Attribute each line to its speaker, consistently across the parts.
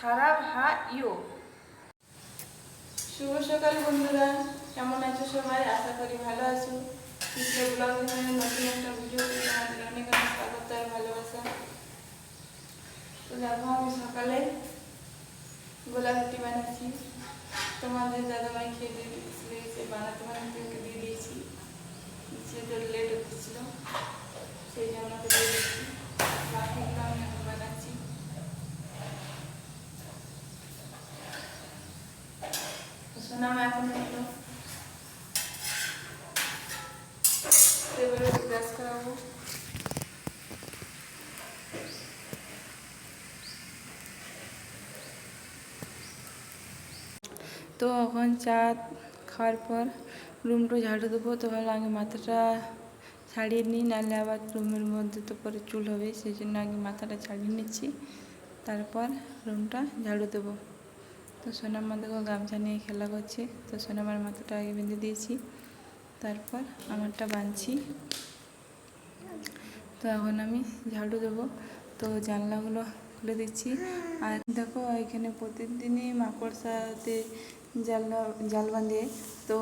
Speaker 1: খারাপ ইউ। শুভ সকাল বন্ধুরা, কেমন আছো সবাই? আশা করি ভালো আছো। ব্লগ নতুন একটা ভিডিওতে তোমাদের অনেক অনেক স্বাগত আর ভালোবাসা। তো দেখো আমি সকালে গোলা রুটি বানাচ্ছি। তোমাদের দাদাভাই খেয়ে দিয়েছে, বানাতে বানাতে ওকে দিয়ে দিয়েছি। সেটা লেট হচ্ছিল, সেই জন্য ওকে দিয়ে দিয়েছি। বাকিগুলো আমি এখন বানাচ্ছি। সোনামা এখন একটু টেবিলে ব্রাশ করাবো। তো এখন চা খাওয়ার পর রুমটা ঝাড়ু দেবো। তো ভালো আগে মাথাটা ছাড়িয়ে নিই, নাহলে আবার রুমের মধ্যে তো পরে চুল হবে, সেই জন্য আগে মাথাটা ছাড়িয়ে নিচ্ছি, তারপর রুমটা ঝাড়ু দেবো। তো সোনামা দেখো গামছা নিয়ে খেলা করছে। তো সোনামার মাথাটা আগে বেঁধে দিয়েছি, তারপর আমারটা বাঁধছি। তো এখন আমি ঝাড়ু দেবো। তো জানলাগুলো খুলে দিচ্ছি। আর দেখো এখানে প্রতিদিনই মাকড়সাতে জাল বাঁধে। তো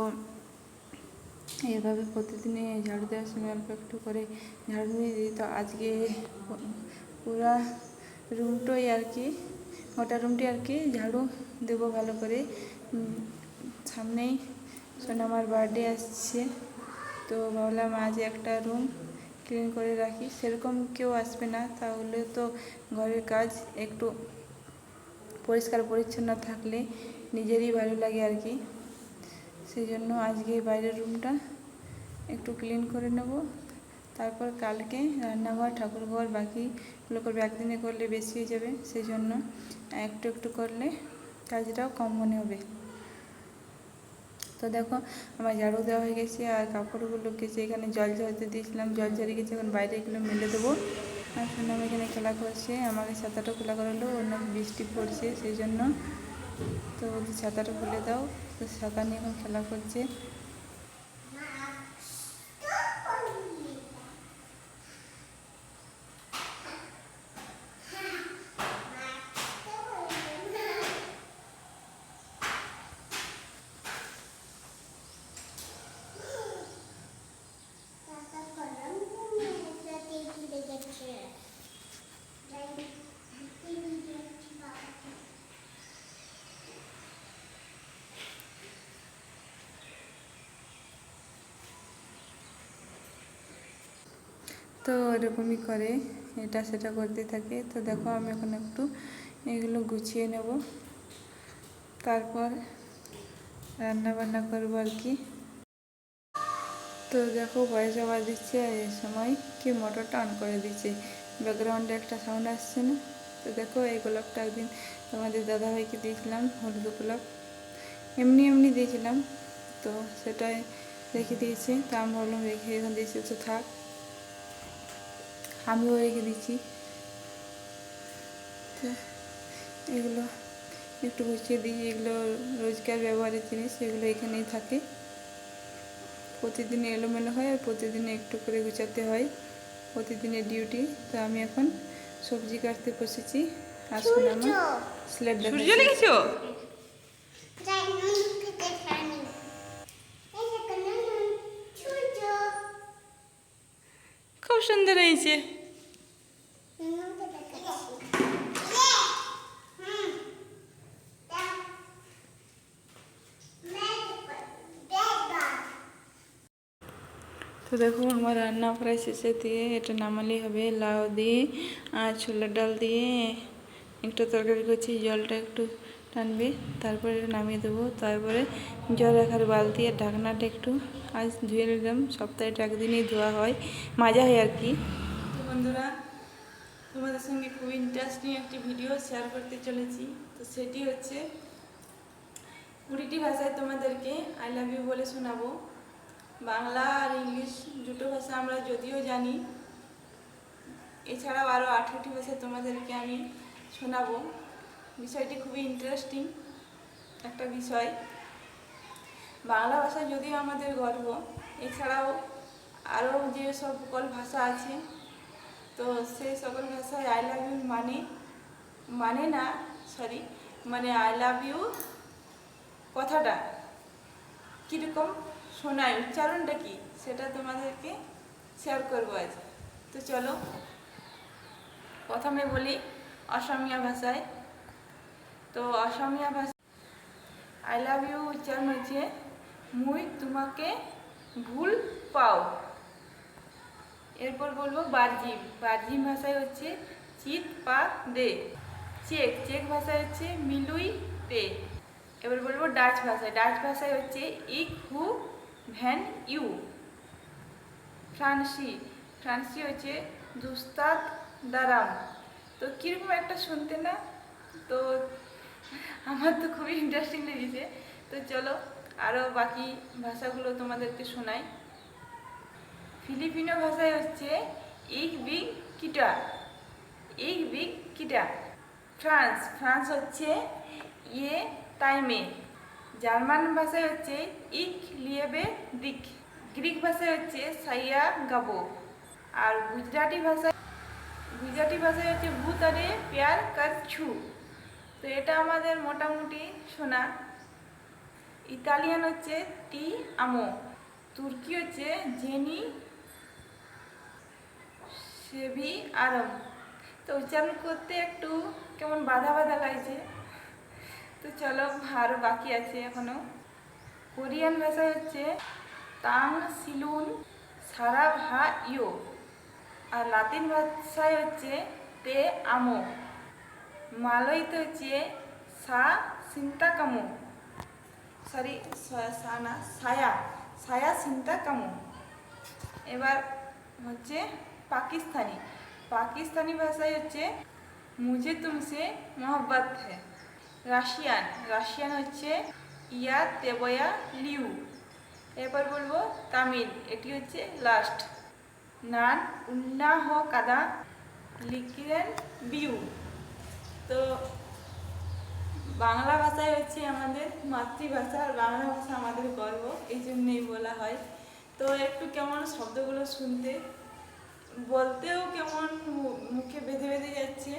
Speaker 1: এইভাবে প্রতিদিনই ঝাড়ু দেওয়ার সময় অল্প একটু করে ঝাড়ু দিয়ে দিই। তো আজকে পুরা রুমটাই আর কি, গোটা রুমটি আর কি ঝাড়ু দেবো ভালো করে। সামনেই সোনামার বার্থডে আসছে, তো ভাবলাম আজ একটা রুম ক্লিন করে রাখি। সেরকম কেউ আসবে না, তাহলে তো ঘরের কাজ একটু পরিষ্কার পরিচ্ছন্ন থাকলে নিজেরই ভালো লাগে আর কি। সেই জন্য আজকে বাইরের রুমটা একটু ক্লিন করে নেব। তারপর কালকে রান্নাঘর, ঠাকুরঘর বাকিগুলো করবে। একদিনে করলে বেশি হয়ে যাবে, সেই জন্য একটু একটু করলে কাজটাও কম মনে হবে। তো দেখো আমার ঝাড়ু দেওয়া হয়ে গেছে, আর কাপড়গুলোকে এখানে জল ঝরতে দিয়েছিলাম, জল ঝরে গেছে। এখন বাইরে এগুলো মেলে দেবো। আর সোনাম এখানে খেলা করছে, আমাকে ছাতাটা খোলা করালো, অন্য বৃষ্টি পড়ছে সেই জন্য। তো বলছি ছাতাটা খুলে দাও, তো ছাতা নিয়ে এখন খেলা করছে। তো এরকমই করে, এটা সেটা করতে থাকে। তো দেখো আমি এখন একটু এগুলো গুছিয়ে নেব, তারপর রান্না বান্না করবো আর কি। তো দেখো পয়সা বাজ দিচ্ছে, আর এই সময় কি মোটরটা অন করে দিচ্ছে, ব্যাকগ্রাউন্ডে একটা সাউন্ড আসছে না? তো দেখো এই গোলাপটা একদিন তোমাদের দাদাভাইকে দিয়েছিলাম, হলুদ গোলাপ, এমনি এমনি দিয়েছিলাম, তো সেটাই রেখে দিয়েছি। তো আমি ভাবলাম রেখে এখন দিয়েছি তো থাক, আমিও রেখে দিচ্ছি। তো এগুলো একটু গুছিয়ে দিই, এগুলো রোজকার ব্যবহারের জিনিস, এগুলো এখানেই থাকে। প্রতিদিন এলোমেলো হয়, আর প্রতিদিন একটু করে গুছাতে হয়, প্রতিদিনের ডিউটি। তো আমি এখন সবজি কাটতে বসেছি, আর সোনামা স্লেট দেখাচ্ছি। খুব সুন্দর হয়েছে। তো দেখো আমার রান্না প্রায় শেষে দিয়ে, এটা নামালেই হবে। লাউ দিয়ে আর ছোলার ডাল দিয়ে একটু তরকারি করছি, জলটা একটু টানবে, তারপরে নামিয়ে দেবো। তারপরে জল রাখার বালতি আর ঢাকনাটা একটু আজ ধুয়ে নিলাম, সপ্তাহে একদিনই ধোয়া হয়, মাজা হয় আর কি। তো বন্ধুরা, তোমাদের সঙ্গে খুব ইন্টারেস্টিং একটি ভিডিও শেয়ার করতে চলেছি। তো সেটি হচ্ছে 20টি ভাষায় তোমাদেরকে আই লাভ ইউ বলে শোনাবো। বাংলা আর ইংলিশ দুটো ভাষা আমরা যদিও জানি, এছাড়াও আরও 18টি ভাষা তোমাদেরকে আমি শোনাবো। বিষয়টি খুবই ইন্টারেস্টিং একটা বিষয়। বাংলা ভাষা যদিও আমাদের গর্ব, এছাড়াও আরও যে সকল ভাষা আছে, তো সেই সকল ভাষায় আই লাভ ইউ মানে না, সরি, মানে আই লাভ ইউ কথাটা কীরকম শোনায়, উচ্চারণটা কি সেটা তোমাদেরকে শেয়ার করবো আজ। তো চলো প্রথমে বলি অসমীয়া ভাষায়। তো অসমীয়া ভাষা আই লাভ ইউ উচ্চারণ হচ্ছে মুই তোমাকে ভুল পাও। এরপর বলবো বার্জিম। বার্জিম ভাষায় হচ্ছে চিত পা দে। চেক। চেক ভাষায় হচ্ছে মিলুই পে। এবার বলবো ডাচ ভাষায়। ডাচ ভাষায় হচ্ছে ইক হু ভ্যান ইউ। ফ্রান্সি। ফ্রান্সি হচ্ছে দুস্তাদ দারাম। তো কীরকম একটা শুনতে না, তো আমার তো খুবই ইন্টারেস্টিং লেগেছে। তো চলো আরও বাকি ভাষাগুলো তোমাদেরকে শোনাই। ফিলিপিনো ভাষায় হচ্ছে ইক বিগ কিটা। ইক বিগ কিটা। ফ্রান্স। ফ্রান্স হচ্ছে ইয়ে টাইমে। জার্মান ভাষায় হচ্ছে ইক লিয়েবে দিক। গ্রিক ভাষায় হচ্ছে সাইয়া গাবো। আর গুজরাটি ভাষায় হচ্ছে ভূতারে প্যার কাছু। তো এটা আমাদের মোটামুটি শোনা। ইতালিয়ান হচ্ছে টি আমো। তুর্কি হচ্ছে জেনি সেভি আরম। তো উচ্চারণ করতে একটু কেমন বাধা বাধা লাগছে। তো চলো আরও বাকি আছে এখনো। কোরিয়ান ভাষায় হচ্ছে তাং সিলুন সারা ভা ইয়ো। আর লাতিন ভাষায় হচ্ছে তে আমো। মালয়তে হচ্ছে সা সিন্তা কামো। সরি, সা না, সায়া। সায়া সিন্তা কামো। এবার হচ্ছে পাকিস্তানি। পাকিস্তানি ভাষায় হচ্ছে মুঝে তুমসে মোহব্বত হ্যায়। রাশিয়ান। রাশিয়ান হচ্ছে ইয়া তেবয়া লিউ। এরপর বলবো তামিল। এটি হচ্ছে লাস্ট। নান উন্না হ কাদা লিখিলেন বিউ। তো বাংলা ভাষায় হচ্ছে আমাদের মাতৃভাষা, আর বাংলা ভাষা আমাদের গর্ব, এই জন্যই বলা হয়। তো একটু কেমন শব্দগুলো শুনতে, বলতেও কেমন মুখে বেঁধে বেঁধে যাচ্ছে।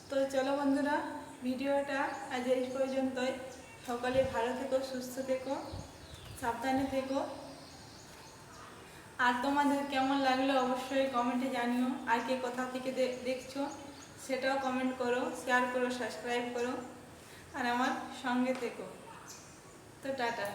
Speaker 1: তো চলো বন্ধুরা, ভিডিওটা আজ এই পর্যন্তই। সকলে ভালো থেকো, সুস্থ থেকো, সাবধানে থেকো। আর তোমাদের কেমন লাগলো অবশ্যই কমেন্টে জানিও। আর কে কোথা থেকে দেখছো সেটাও কমেন্ট করো, শেয়ার করো, সাবস্ক্রাইব করো, আর আমার সঙ্গে থেকো। তো টাটা।